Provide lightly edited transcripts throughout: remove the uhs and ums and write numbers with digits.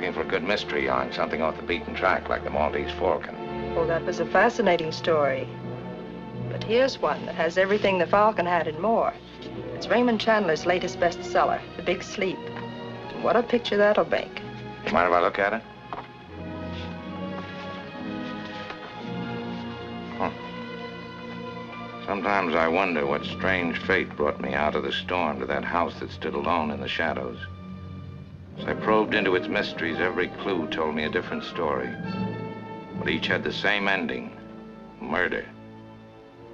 looking for a good mystery yarn, something off the beaten track like the Maltese Falcon. Oh, that was a fascinating story. But here's one that has everything the Falcon had and more. It's Raymond Chandler's latest bestseller, The Big Sleep. And what a picture that'll make. You mind if I look at it? Huh. Sometimes I wonder what strange fate brought me out of the storm to that house that stood alone in the shadows. As I probed into its mysteries, every clue told me a different story. But each had the same ending, murder.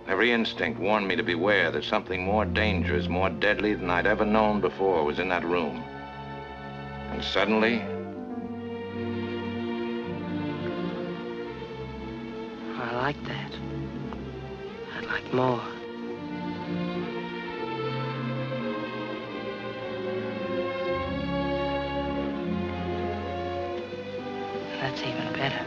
Every instinct warned me to beware that something more dangerous, more deadly than I'd ever known before was in that room. And suddenly... I like that. I'd like more. That's even better.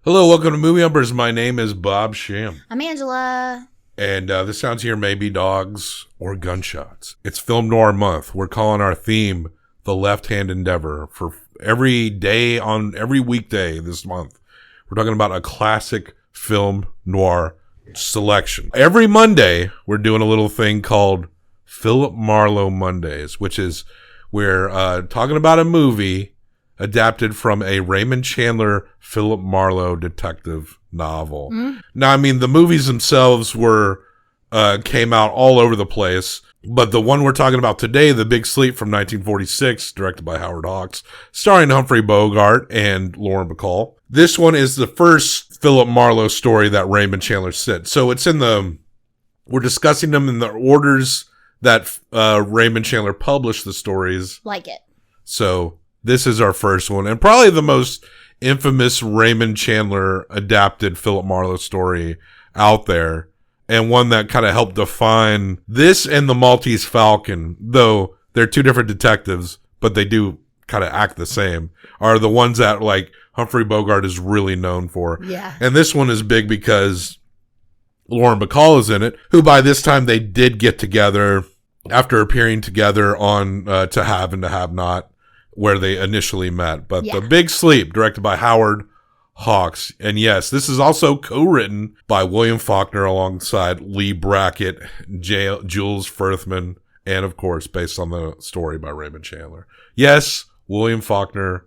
Hello, welcome to Movie Umpers. My name is Bob Sham. I'm Angela. And the sounds here may be dogs or gunshots. It's Film Noir Month. We're calling our theme The Left Hand Endeavor. For every day on every weekday this month, we're talking about a classic film noir selection. Every Monday, we're doing a little thing called Philip Marlowe Mondays, which is we're talking about a movie adapted from a Raymond Chandler, Philip Marlowe detective novel. Now, I mean, the movies themselves came out all over the place, but the one we're talking about today, The Big Sleep from 1946, directed by Howard Hawks, starring Humphrey Bogart and Lauren Bacall. This one is the first Philip Marlowe story that Raymond Chandler said. So we're discussing them in the orders that Raymond Chandler published the stories. Like it. So this is our first one, and probably the most infamous Raymond Chandler adapted Philip Marlowe story out there, and one that kind of helped define this and the Maltese Falcon, though they're two different detectives, but they do kind of act the same, are the ones that like Humphrey Bogart is really known for. Yeah. And this one is big because Lauren Bacall is in it, who by this time they did get together after appearing together on To Have and to Have Not, where they initially met. But The Big Sleep, directed by Howard Hawks. And yes, this is also co-written by William Faulkner alongside Lee Brackett, Jules Firthman, and of course, based on the story by Raymond Chandler. Yes, William Faulkner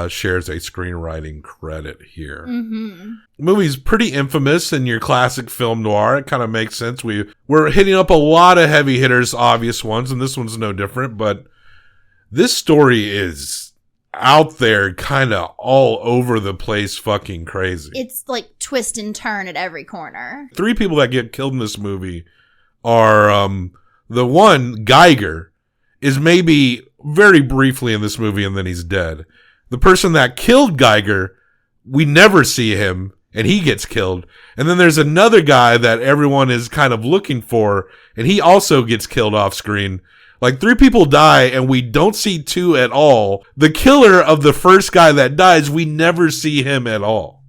shares a screenwriting credit here. Mm-hmm. The movie's pretty infamous in your classic film noir. It kind of makes sense. We're hitting up a lot of heavy hitters, obvious ones, and this one's no different, but this story is out there, kind of all over the place, fucking crazy. It's like twist and turn at every corner. 3 people that get killed in this movie are, the one, Geiger, is maybe very briefly in this movie and then he's dead. The person that killed Geiger, we never see him and he gets killed. And then there's another guy that everyone is kind of looking for and he also gets killed off screen. Like 3 people die and we don't see 2 at all. The killer of the first guy that dies, we never see him at all,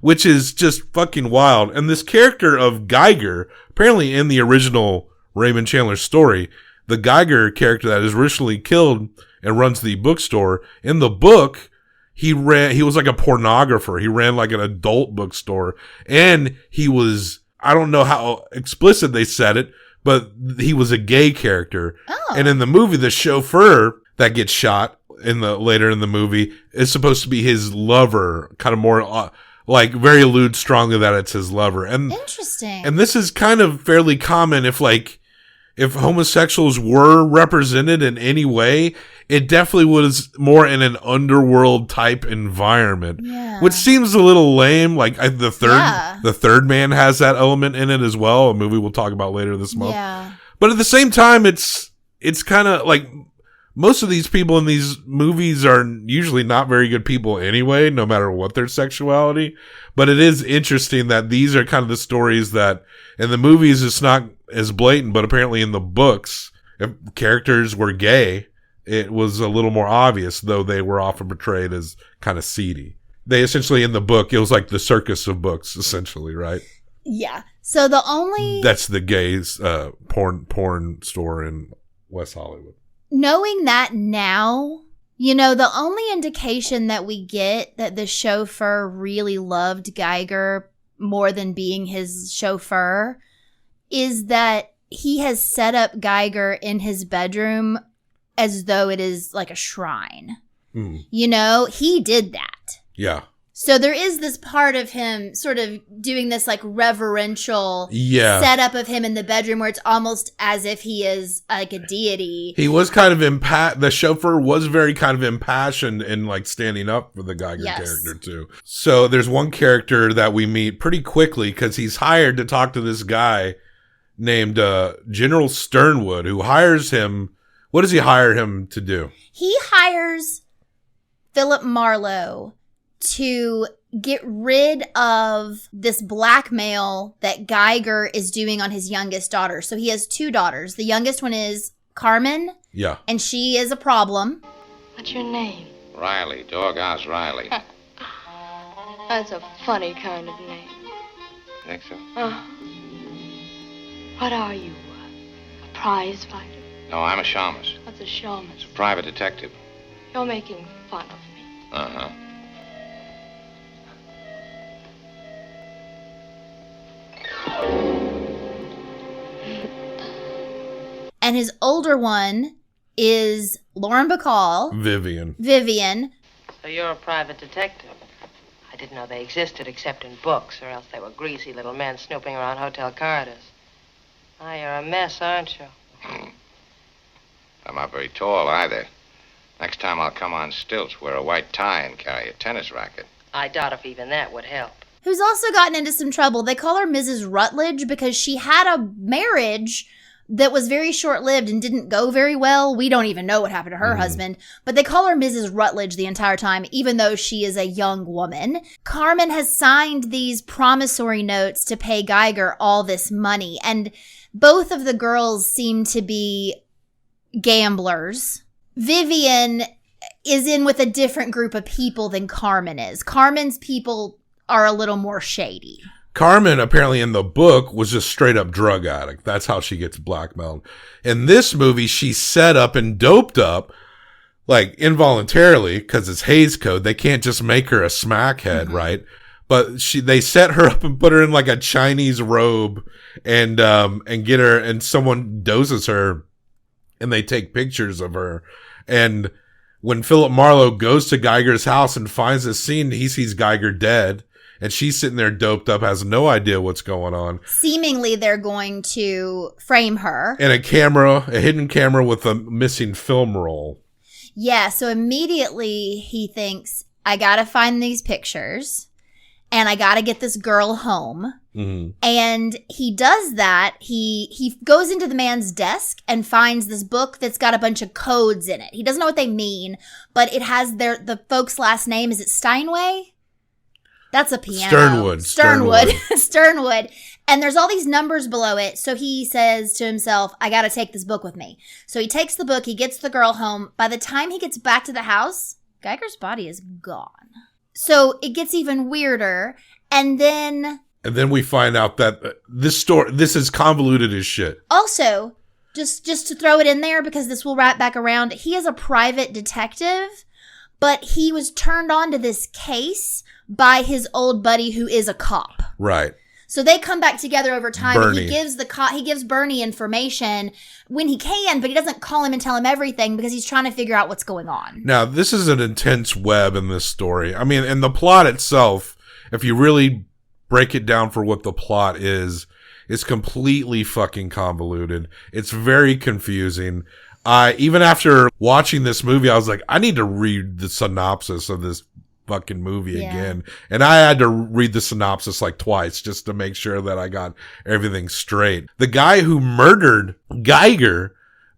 which is just fucking wild. And this character of Geiger, apparently in the original Raymond Chandler story, the Geiger character that is originally killed and runs the bookstore, in the book, he was like a pornographer. He ran like an adult bookstore and he was, I don't know how explicit they said it, but he was a gay character. Oh. And in the movie, the chauffeur that gets shot later in the movie is supposed to be his lover, kind of more like very allude strongly that it's his lover. And interesting. And this is kind of fairly common if homosexuals were represented in any way, it definitely was more in an underworld type environment, which seems a little lame. Like the third man has that element in it as well. A movie we'll talk about later this month. Yeah. But at the same time, it's kind of like most of these people in these movies are usually not very good people anyway, no matter what their sexuality. But it is interesting that these are kind of the stories that in the movies it's not as blatant, but apparently in the books, if characters were gay, it was a little more obvious, though they were often portrayed as kind of seedy. They essentially, in the book, it was like the circus of books, essentially, right? Yeah. So the only... That's the gays porn store in West Hollywood. Knowing that now, you know, the only indication that we get that the chauffeur really loved Geiger more than being his chauffeur is that he has set up Geiger in his bedroom as though it is like a shrine. Mm. You know, he did that. Yeah. So there is this part of him sort of doing this like reverential setup of him in the bedroom where it's almost as if he is like a deity. He was kind of the chauffeur was very kind of impassioned in like standing up for the Geiger character too. So there's one character that we meet pretty quickly because he's hired to talk to this guy named General Sternwood, who hires him. What does he hire him to do? He hires Philip Marlowe to get rid of this blackmail that Geiger is doing on his youngest daughter. So he has 2 daughters. The youngest one is Carmen. Yeah. And she is a problem. What's your name? Riley. Dog Oz Riley. That's a funny kind of name. Think so? What are you? A prize fighter? No, I'm a shamus. What's a shamus? It's a private detective. You're making fun of me. Uh-huh. And his older one is Lauren Bacall. Vivian. So you're a private detective. I didn't know they existed except in books, or else they were greasy little men snooping around hotel corridors. Ah, you're a mess, aren't you? I'm not very tall either. Next time I'll come on stilts, wear a white tie, and carry a tennis racket. I doubt if even that would help. Who's also gotten into some trouble. They call her Mrs. Rutledge because she had a marriage that was very short-lived and didn't go very well. We don't even know what happened to her husband, but they call her Mrs. Rutledge the entire time, even though she is a young woman. Carmen has signed these promissory notes to pay Geiger all this money, and both of the girls seem to be gamblers. Vivian is in with a different group of people than Carmen is. Carmen's people are a little more shady. Carmen, apparently in the book, was just straight up drug addict. That's how she gets blackmailed. In this movie, she's set up and doped up, like involuntarily, because it's Hays Code. They can't just make her a smackhead, right? But they set her up and put her in like a Chinese robe and get her, and someone doses her and they take pictures of her. And when Philip Marlowe goes to Geiger's house and finds the scene, he sees Geiger dead. And she's sitting there doped up, has no idea what's going on. Seemingly, they're going to frame her. And a hidden camera with a missing film roll. Yeah, so immediately he thinks, I gotta find these pictures. And I gotta get this girl home. Mm-hmm. And he does that. He goes into the man's desk and finds this book that's got a bunch of codes in it. He doesn't know what they mean, but it has the folks' last name. Is it Steinway? That's a piano. Sternwood. And there's all these numbers below it. So he says to himself, I got to take this book with me. So he takes the book. He gets the girl home. By the time he gets back to the house, Geiger's body is gone. So it gets even weirder. And then we find out that this is convoluted as shit. Also, just to throw it in there, because this will wrap back around, he is a private detective, but he was turned on to this case by his old buddy who is a cop. Right. So they come back together over time. Bernie. And he gives Bernie information when he can, but he doesn't call him and tell him everything because he's trying to figure out what's going on. Now, this is an intense web in this story. I mean, and the plot itself, if you really break it down for what the plot is, it's completely fucking convoluted. It's very confusing. Even after watching this movie, I was like, I need to read the synopsis of this fucking movie again. And I had to read the synopsis like twice just to make sure that I got everything straight. The guy who murdered Geiger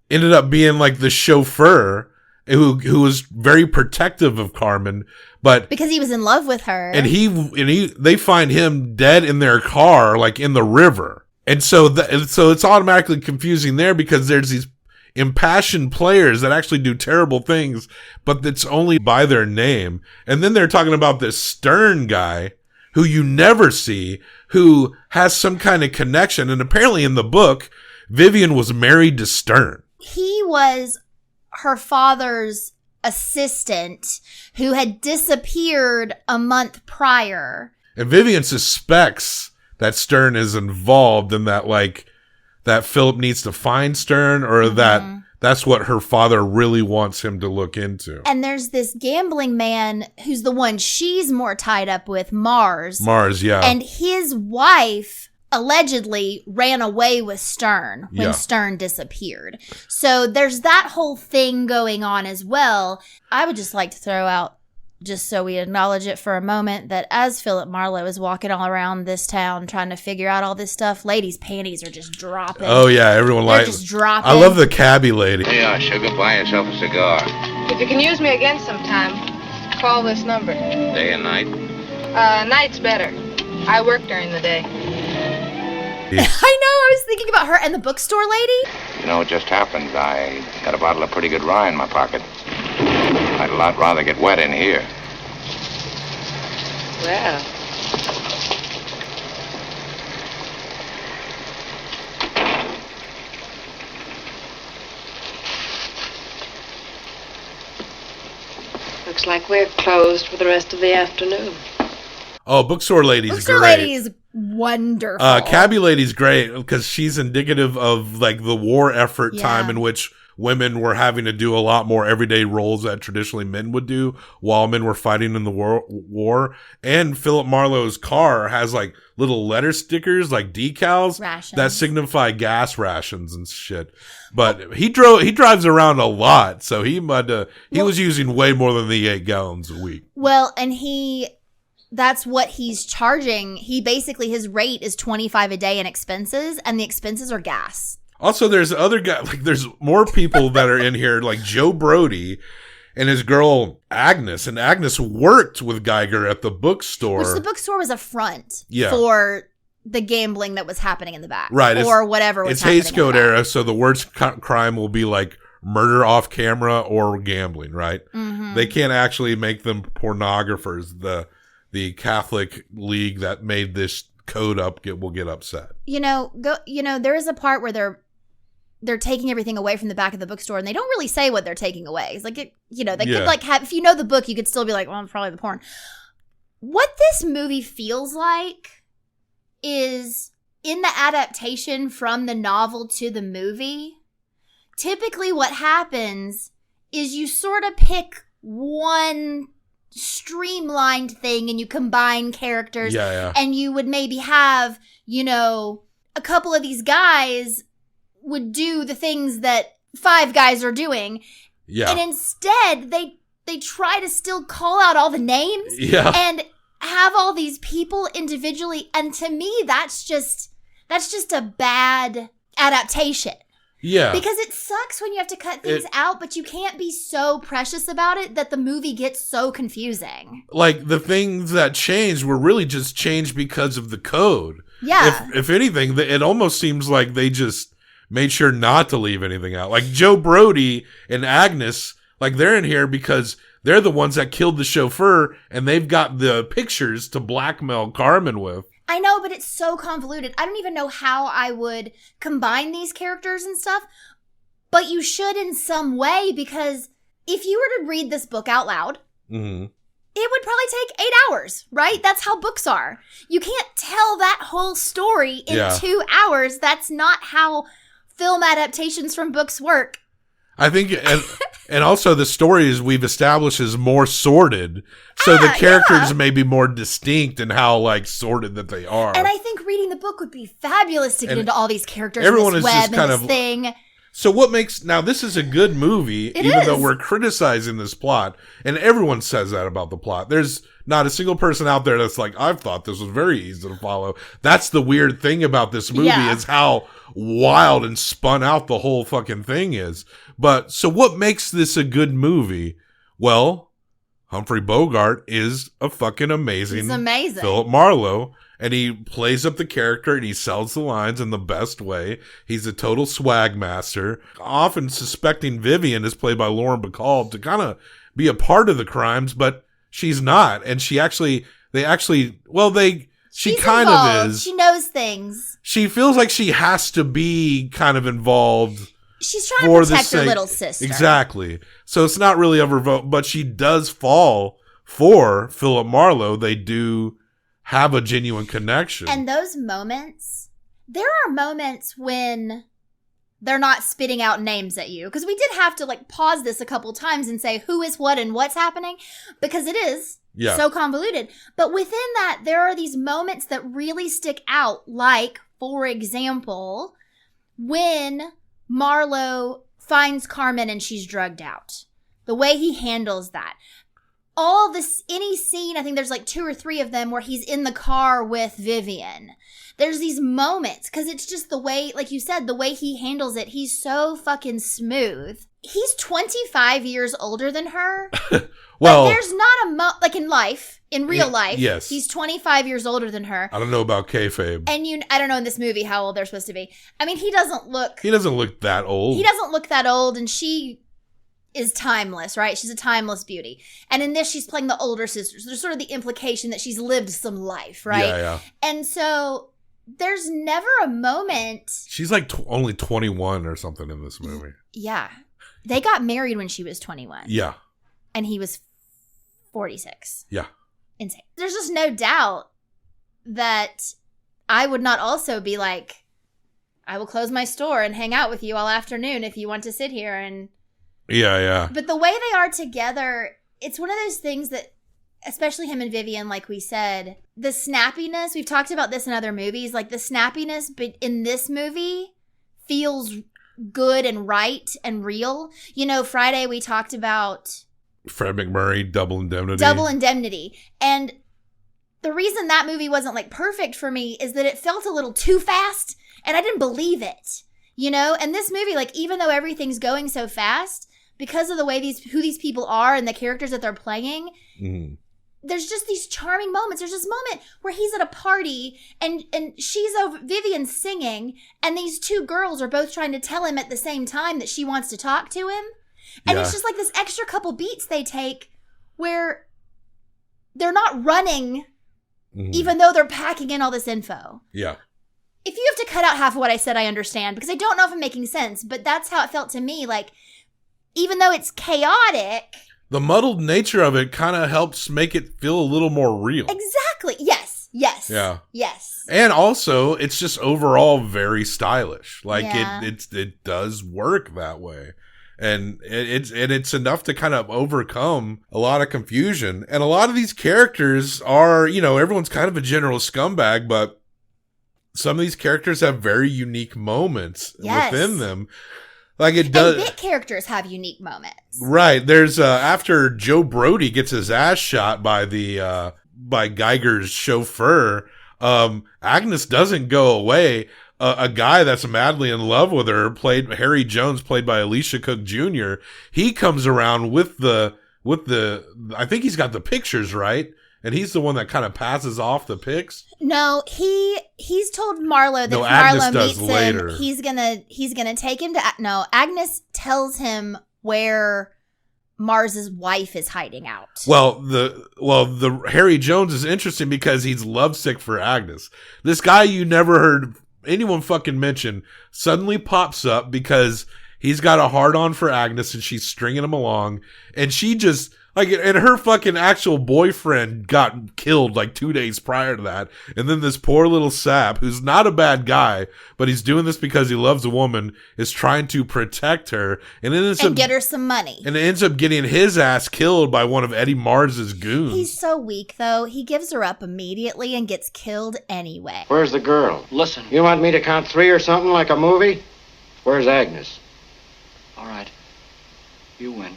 ended up being like the chauffeur who was very protective of Carmen, but because he was in love with her. And they find him dead in their car, like in the river. And so it's automatically confusing there because there's these impassioned players that actually do terrible things, but it's only by their name. And then they're talking about this Stern guy who you never see, who has some kind of connection. And apparently in the book, Vivian was married to Stern. He was her father's assistant who had disappeared a month prior. And Vivian suspects that Stern is involved in that, like, that Philip needs to find Stern, or that's what her father really wants him to look into. And there's this gambling man who's the one she's more tied up with, Mars. Yeah. And his wife allegedly ran away with Stern when Stern disappeared. So there's that whole thing going on as well. I would just like to throw out, just so we acknowledge it for a moment, that as Philip Marlowe is walking all around this town trying to figure out all this stuff, ladies' panties are just dropping. Oh, yeah. Everyone likes just dropping. I love the cabbie lady. Hey, sugar, buy yourself a cigar. If you can use me again sometime, call this number. Day and night? Night's better. I work during the day. I know, I was thinking about her and the bookstore lady. You know what just happened? I got a bottle of pretty good rye in my pocket. I'd a lot rather get wet in here. Well. Looks like we're closed for the rest of the afternoon. Oh, bookstore lady's bookstore great. Lady is wonderful. Cabbie lady's great because she's indicative of like the war effort time in which women were having to do a lot more everyday roles that traditionally men would do while men were fighting in the war. And Philip Marlowe's car has like little letter stickers, like decals that signify gas rations and shit. But he drives around a lot, so he was using way more than the 8 gallons a week. Well, and that's what he's charging. He basically, his rate is $25 a day in expenses, and the expenses are gas. Also, there's other guys, like there's more people that are in here, like Joe Brody and his girl Agnes. And Agnes worked with Geiger at the bookstore. Which the bookstore was a front for the gambling that was happening in the back. Right. Or whatever was happening. It's Hays Code era, so the worst crime will be like murder off camera or gambling, right? Mm-hmm. They can't actually make them pornographers. The Catholic League that made this code up will get upset. There is a part where they're taking everything away from the back of the bookstore, and they don't really say what they're taking away. It's like, they could like have, if you know the book, you could still be like, well, probably the porn. What this movie feels like is in the adaptation from the novel to the movie. Typically what happens is you sort of pick one streamlined thing and you combine characters and you would maybe have, a couple of these guys would do the things that 5 guys are doing. Yeah. And instead they try to still call out all the names and have all these people individually. And to me, that's just a bad adaptation. Yeah. Because it sucks when you have to cut things out, but you can't be so precious about it that the movie gets so confusing. Like, the things that changed were really just changed because of the code. Yeah. If anything, it almost seems like they just made sure not to leave anything out. Like, Joe Brody and Agnes, like, they're in here because they're the ones that killed the chauffeur, and they've got the pictures to blackmail Carmen with. I know, but it's so convoluted. I don't even know how I would combine these characters and stuff, but you should in some way, because if you were to read this book out loud, it would probably take 8 hours, right? That's how books are. You can't tell that whole story in 2 hours. That's not how film adaptations from books work. I think, and also the stories we've established is more sordid, so the characters may be more distinct in how like sordid that they are. And I think reading the book would be fabulous to get into all these characters. Everyone and this is web just kind and this of thing. So what makes, now this is a good movie, even though we're criticizing this plot, and everyone says that about the plot. There's not a single person out there that's like, I've thought this was very easy to follow. That's the weird thing about this movie is how wild and spun out the whole fucking thing is. But, so what makes this a good movie? Well, Humphrey Bogart is a fucking amazing Philip Marlowe. And he plays up the character and he sells the lines in the best way. He's a total swag master. Often suspecting Vivian is played by Lauren Bacall to kind of be a part of the crimes, but she's not. And she kind of is. She knows things. She feels like she has to be kind of involved. She's trying to protect her little sister. Exactly. So it's not really of her vote, but she does fall for Philip Marlowe. They do have a genuine connection. And those moments, there are moments when they're not spitting out names at you. Because we did have to like pause this a couple times and say who is what and what's happening. Because it is so convoluted. But within that, there are these moments that really stick out. Like, for example, when Marlowe finds Carmen and she's drugged out. The way he handles that. All this, any scene, I think there's like 2 or 3 of them where he's in the car with Vivian. There's these moments, because it's just the way, like you said, the way he handles it. He's so fucking smooth. He's 25 years older than her. Well, there's not like in life, in real life, yes, he's 25 years older than her. I don't know about kayfabe. And I don't know in this movie how old they're supposed to be. I mean, he doesn't look that old. He doesn't look that old, and she is timeless, right? She's a timeless beauty. And in this, she's playing the older sister. So there's sort of the implication that she's lived some life, right? Yeah. And so there's never a moment. She's like only 21 or something in this movie. Yeah. They got married when she was 21. Yeah. And he was 46. Yeah. Insane. There's just no doubt that I would not also be like, I will close my store and hang out with you all afternoon if you want to sit here and... Yeah. But the way they are together, it's one of those things that, especially him and Vivian, like we said, the snappiness, we've talked about this in other movies, like the snappiness but in this movie feels good and right and real. You know, Friday we talked about... Fred McMurray, Double Indemnity. Double Indemnity. And the reason that movie wasn't like perfect for me is that it felt a little too fast and I didn't believe it. You know? And this movie, like, even though everything's going so fast, because of the way who these people are and the characters that they're playing, there's just these charming moments. There's this moment where he's at a party and she's over, Vivian's singing, and these 2 girls are both trying to tell him at the same time that she wants to talk to him. And it's just like this extra couple beats they take where they're not running even though they're packing in all this info. Yeah. If you have to cut out half of what I said, I understand, because I don't know if I'm making sense, but that's how it felt to me. Like, even though it's chaotic, the muddled nature of it kind of helps make it feel a little more real. Exactly. Yes. Yeah. Yes. And also, it's just overall very stylish. Like it does work that way. And it's enough to kind of overcome a lot of confusion. And a lot of these characters are, you know, everyone's kind of a general scumbag, but some of these characters have very unique moments within them. Like it does. And bit characters have unique moments. Right. There's after Joe Brody gets his ass shot by by Geiger's chauffeur, Agnes doesn't go away. A guy that's madly in love with her, Harry Jones, played by Alicia Cook Jr., he comes around with the I think he's got the pictures, right? And he's the one that kind of passes off the pics. No, he's told Marlowe that if Marlowe meets him, he's gonna take him to. No, Agnes tells him where Mars's wife is hiding out. Well, the Harry Jones is interesting because he's lovesick for Agnes. This guy you never heard anyone fucking mention suddenly pops up because he's got a hard-on for Agnes and she's stringing him along, and she just and her fucking actual boyfriend got killed like 2 days prior to that, and then this poor little sap who's not a bad guy, but he's doing this because he loves a woman, is trying to protect her and get her some money, and it ends up getting his ass killed by one of Eddie Mars's goons. He's so weak though. He gives her up immediately and gets killed anyway. Where's the girl? Listen, you want me to count 3 or something like a movie? Where's Agnes? All right. You win.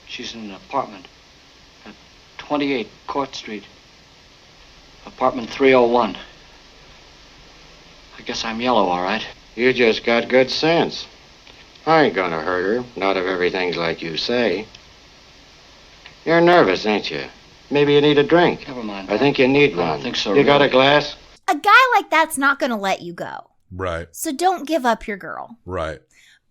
She's in an apartment at 28 Court Street. Apartment 301. I guess I'm yellow, all right. You just got good sense. I ain't gonna hurt her, not if everything's like you say. You're nervous, ain't you? Maybe you need a drink. Never mind. I think you need one. I don't think so. You got a really. glass? A guy like that's not going to let you go. Right. So don't give up your girl. Right.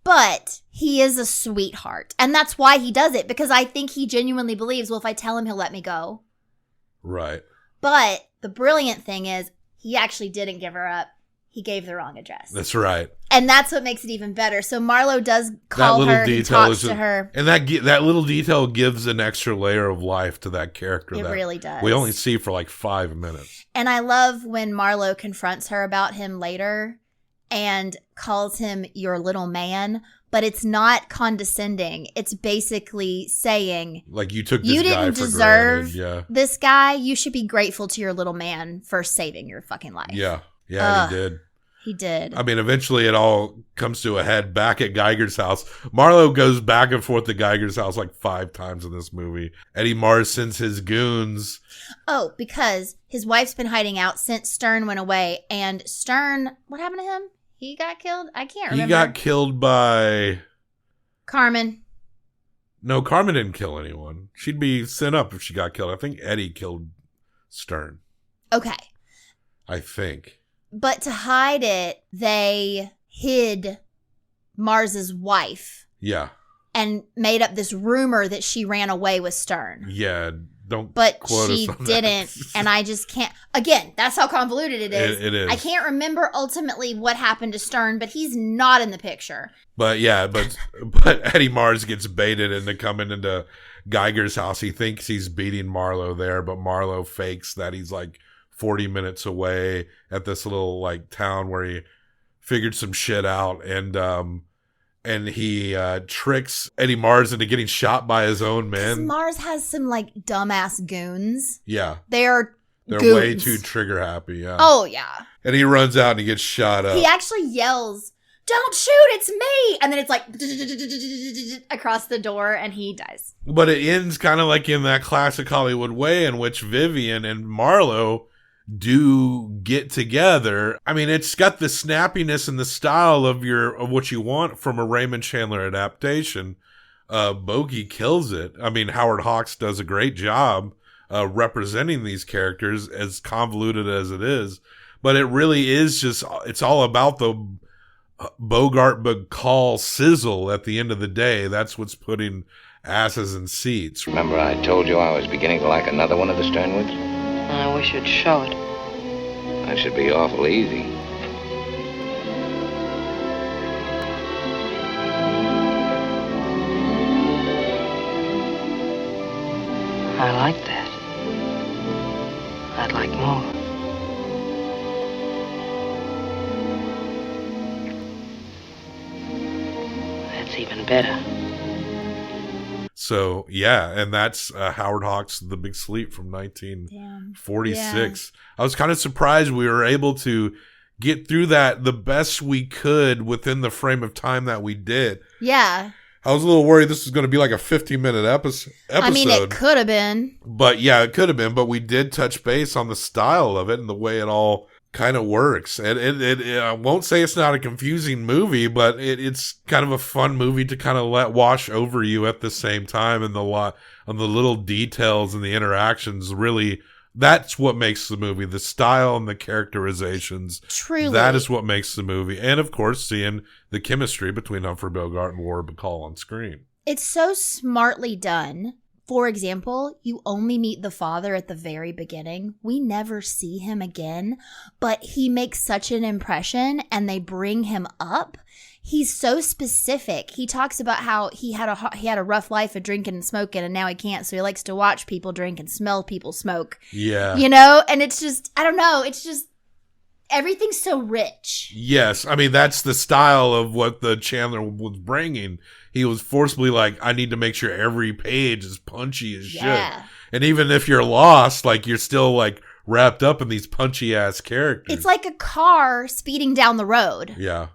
But he is a sweetheart. And that's why he does it. Because I think he genuinely believes, well, if I tell him, he'll let me go. Right. But the brilliant thing is, he actually didn't give her up. He gave the wrong address. That's right. And that's what makes it even better. So Marlowe does call her and talks to her. And that little detail gives an extra layer of life to that character. It really does. We only see for like 5 minutes. And I love when Marlowe confronts her about him later and calls him your little man. But it's not condescending. It's basically saying, like, you took this you guy didn't for deserve granted. this guy. You should be grateful to your little man for saving your fucking life. Yeah. Yeah, he did. He did. I mean, eventually it all comes to a head back at Geiger's house. Marlowe goes back and forth to Geiger's house like 5 times in this movie. Eddie Mars sends his goons. Oh, because his wife's been hiding out since Stern went away. And Stern, what happened to him? He got killed? I can't remember. He got killed by... Carmen. No, Carmen didn't kill anyone. She'd be sent up if she got killed. I think Eddie killed Stern. Okay. I think. But to hide it, they hid Mars's wife. Yeah. And made up this rumor that she ran away with Stern. Yeah, don't but quote she us on didn't, that. and I just can't. Again, that's how convoluted it is. It is. I can't remember ultimately what happened to Stern, but he's not in the picture. But yeah, but Eddie Mars gets baited into coming into Geiger's house. He thinks he's beating Marlowe there, but Marlowe fakes that he's like 40 minutes away at this little like town where he figured some shit out, and he tricks Eddie Mars into getting shot by his own men. Mars has some like dumbass goons. Yeah. They're goons. Way too trigger happy. Yeah. Oh yeah. And he runs out and he gets shot up. He actually yells, "Don't shoot, it's me!" And then it's like across the door and he dies. But it ends kind of like in that classic Hollywood way in which Vivian and Marlowe do get together. I mean, it's got the snappiness and the style of what you want from a Raymond Chandler adaptation. Bogey kills it. I mean, Howard Hawks does a great job representing these characters, as convoluted as it is. But it really is just, it's all about the Bogart Bacall sizzle at the end of the day. That's what's putting asses in seats. Remember I told you I was beginning to like another one of the Sternwoods? I wish you'd show it. That should be awful easy. I like that. I'd like more. That's even better. So, yeah, and that's Howard Hawks' The Big Sleep from 1946. Yeah. I was kind of surprised we were able to get through that the best we could within the frame of time that we did. Yeah. I was a little worried this was going to be like a 50-minute episode. I mean, it could have been. But, yeah, it could have been. But we did touch base on the style of it and the way it all kind of works. And I won't say it's not a confusing movie, but it's kind of a fun movie to kind of let wash over you at the same time. And the little details and the interactions really, that's what makes the movie. The style and the characterizations. Truly. That is what makes the movie. And of course, seeing the chemistry between Humphrey Bogart and Warren Bacall on screen. It's so smartly done. For example, you only meet the father at the very beginning. We never see him again, but he makes such an impression and they bring him up. He's so specific. He talks about how he had a rough life of drinking and smoking and now he can't. So he likes to watch people drink and smell people smoke. Yeah. You know, and it's just, I don't know. It's just, everything's so rich. Yes. I mean, that's the style of what the Chandler was bringing. He was forcibly like, I need to make sure every page is punchy as shit. And even if you're lost, like you're still like wrapped up in these punchy ass characters. It's like a car speeding down the road. Yeah.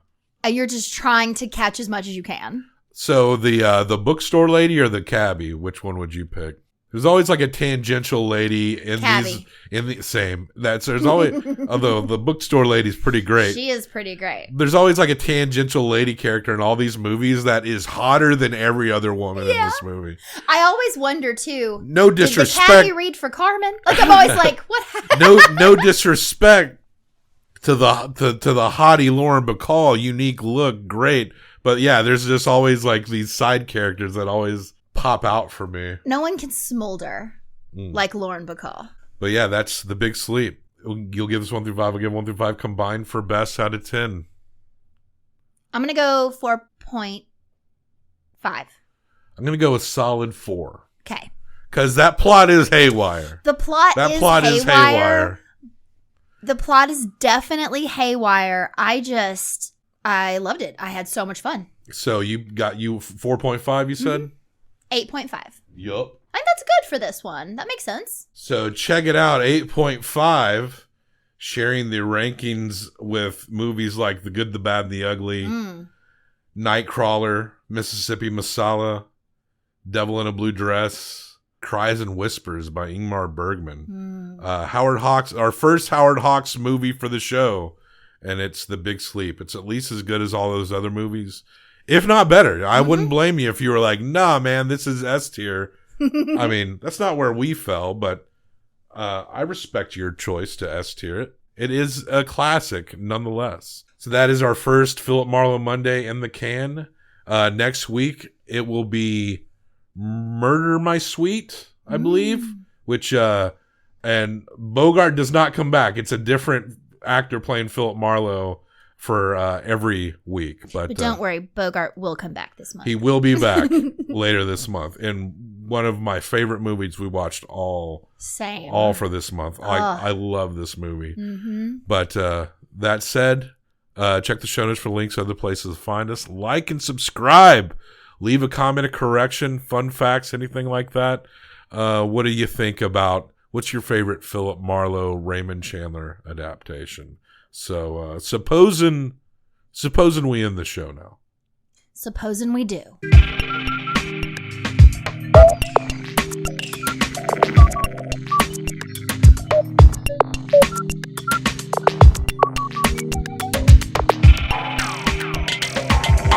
And you're just trying to catch as much as you can. So the bookstore lady or the cabbie, which one would you pick? There's always like a tangential lady in Cabbie. There's always, although the bookstore lady's pretty great. She is pretty great. There's always like a tangential lady character in all these movies that is hotter than every other woman in this movie. I always wonder too. No disrespect. Did the cabbie read for Carmen? Like I'm always like, what happened? No disrespect to the hottie Lauren Bacall, unique look, great. But yeah, there's just always like these side characters that always pop out for me. No one can smolder like Lauren Bacall. But yeah, that's The Big Sleep. You'll give this 1 through 5. I'll give 1 through 5 combined for best out of 10. I'm going to go 4.5. I'm going to go with solid 4. Okay. Because that plot is haywire. The plot is haywire. The plot is definitely haywire. I loved it. I had so much fun. So you 4.5, you said? Mm-hmm. 8.5. Yup. I think that's good for this one. That makes sense. So check it out. 8.5, sharing the rankings with movies like The Good, the Bad, and the Ugly, Nightcrawler, Mississippi Masala, Devil in a Blue Dress, Cries and Whispers by Ingmar Bergman. Howard Hawks, our first Howard Hawks movie for the show, and it's The Big Sleep. It's at least as good as all those other movies. If not better. I wouldn't blame you if you were like, nah, man, this is S tier. I mean, that's not where we fell, but I respect your choice to S tier it. It is a classic nonetheless. So that is our first Philip Marlowe Monday in the can. Next week, it will be Murder My Sweet, I believe, which, and Bogart does not come back. It's a different actor playing Philip Marlowe for every week. But don't worry, Bogart will come back this month. He will be back later this month in one of my favorite movies we watched all for this month. I love this movie. But that said, check the show notes for links to other places to find us. Like and subscribe. Leave a comment, a correction, fun facts, anything like that. What do you think about, what's your favorite Philip Marlowe, Raymond Chandler adaptation? So, supposing we end the show now. Supposing we do.